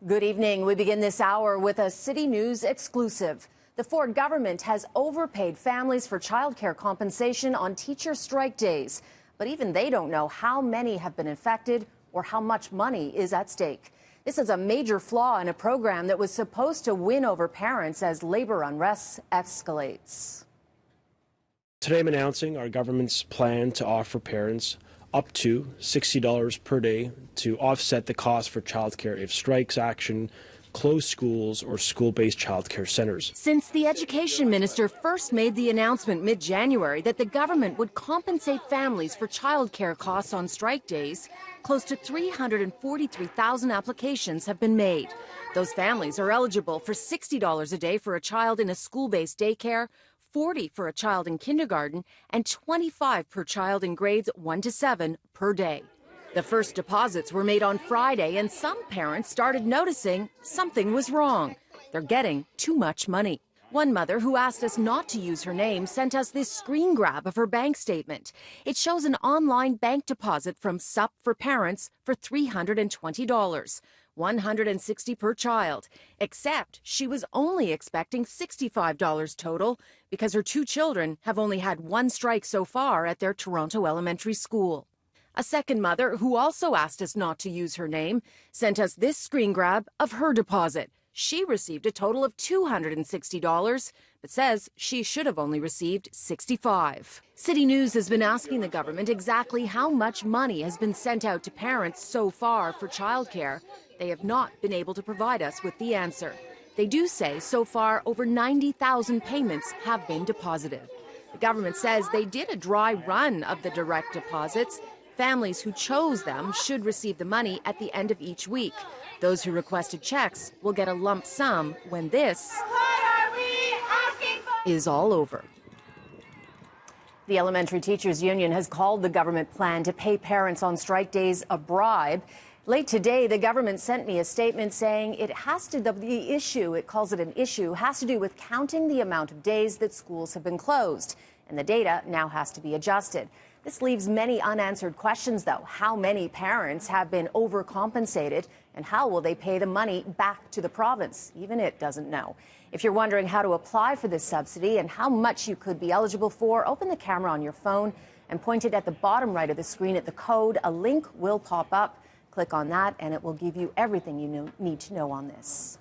Good evening. We begin this hour with a City News exclusive. The Ford government has overpaid families for childcare compensation on teacher strike days. But even they don't know how many have been infected or how much money is at stake. This is a major flaw in a program that was supposed to win over parents as labor unrest escalates. Today I'm announcing our government's plan to offer parents up to $60 per day to offset the cost for childcare if strikes action close schools or school-based childcare centres. Since the education minister first made the announcement mid-January that the government would compensate families for childcare costs on strike days, close to 343,000 applications have been made. Those families are eligible for $60 a day for a child in a school-based daycare, $40 for a child in kindergarten, and $25 per child in grades 1 to 7 per day. The first deposits were made on Friday, and some parents started noticing something was wrong. They're getting too much money. One mother who asked us not to use her name sent us this screen grab of her bank statement. It shows an online bank deposit from SUP for parents for $320. $160 per child, except she was only expecting $65 total because her two children have only had one strike so far at their Toronto elementary school. A second mother, who also asked us not to use her name, sent us this screen grab of her deposit. She received a total of $260, but says she should have only received $65. City News has been asking the government exactly how much money has been sent out to parents so far for childcare. They have not been able to provide us with the answer. They do say so far over 90,000 payments have been deposited. The government says they did a dry run of the direct deposits. Families who chose them should receive the money at the end of each week. Those who requested checks will get a lump sum when this is all over. The Elementary Teachers Union has called the government plan to pay parents on strike days a bribe. Late today, the government sent me a statement saying it calls it an issue, has to do with counting the amount of days that schools have been closed. And the data now has to be adjusted. This leaves many unanswered questions, though. How many parents have been overcompensated, and how will they pay the money back to the province? Even it doesn't know. If you're wondering how to apply for this subsidy and how much you could be eligible for, open the camera on your phone and point it at the bottom right of the screen at the code. A link will pop up. Click on that, and it will give you everything you need to know on this.